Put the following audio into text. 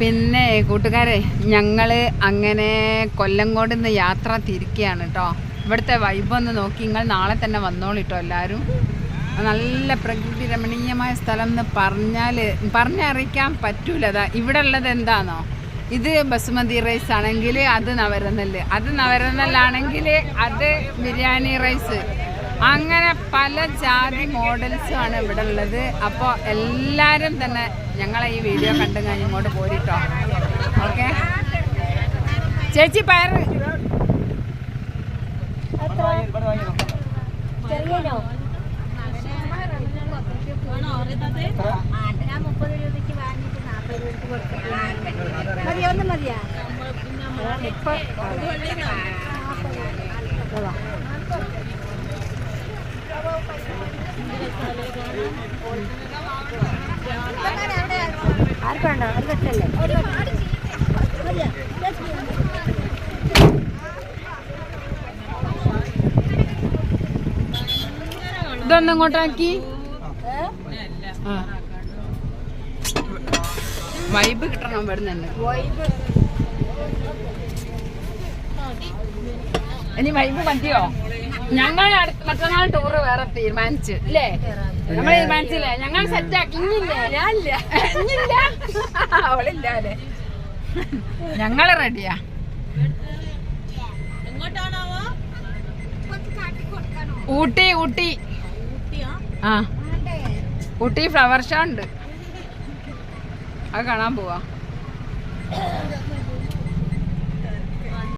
പിന്നെ കൂട്ടുകാരെ, ഞങ്ങള് അങ്ങനെ കൊല്ലങ്കോട് നിന്ന് യാത്ര തിരിക്കുകയാണ് കേട്ടോ. ഇവിടുത്തെ വൈബൊന്ന് നോക്കി, നിങ്ങൾ നാളെ തന്നെ വന്നോളിട്ടോ എല്ലാവരും. നല്ല പ്രകൃതി രമണീയമായ സ്ഥലം എന്ന് പറഞ്ഞറിയിക്കാൻ പറ്റൂല. അതാ ഇവിടെ ഉള്ളത് എന്താണോ, ഇത് ബസുമതി റൈസ് ആണെങ്കിൽ അത് നവരനെല്ല്, അത് നവരനെല്ലാണെങ്കിൽ അത് ബിരിയാണി റൈസ്, അങ്ങനെ പല ജാതി മോഡൽസും ആണ് ഇവിടെ ഉള്ളത്. അപ്പോൾ എല്ലാവരും തന്നെ ഞങ്ങളെ ഈ വീഡിയോ കണ്ടു കഴിഞ്ഞ് ഇങ്ങോട്ട് പോരിട്ടോ. ഓക്കെ ചേച്ചി, പയറ് ആർക്കുണ്ടോ? അത് വെച്ചല്ലേ? ഇതൊന്നും ഇങ്ങോട്ടാക്കി. വൈബ് കിട്ടണം ഇവിടെ നിന്ന്. ഇനി വൈബ് മതിയോ? ഞങ്ങൾ മറ്റന്നാൾ ടൂറ് വേറെ തീരുമാനിച്ചു അല്ലേ? നമ്മൾ തീരുമാനിച്ചില്ലേ? ഞങ്ങൾ സെറ്റാക്കി. ഇന്നില്ല അവളില്ല അല്ലേ? ഞങ്ങള് റെഡിയാ. ഊട്ടി ഊട്ടി ആ, ഊട്ടി ഫ്ലവർ ഷോ ഉണ്ട്, അത് കാണാൻ പോവാ.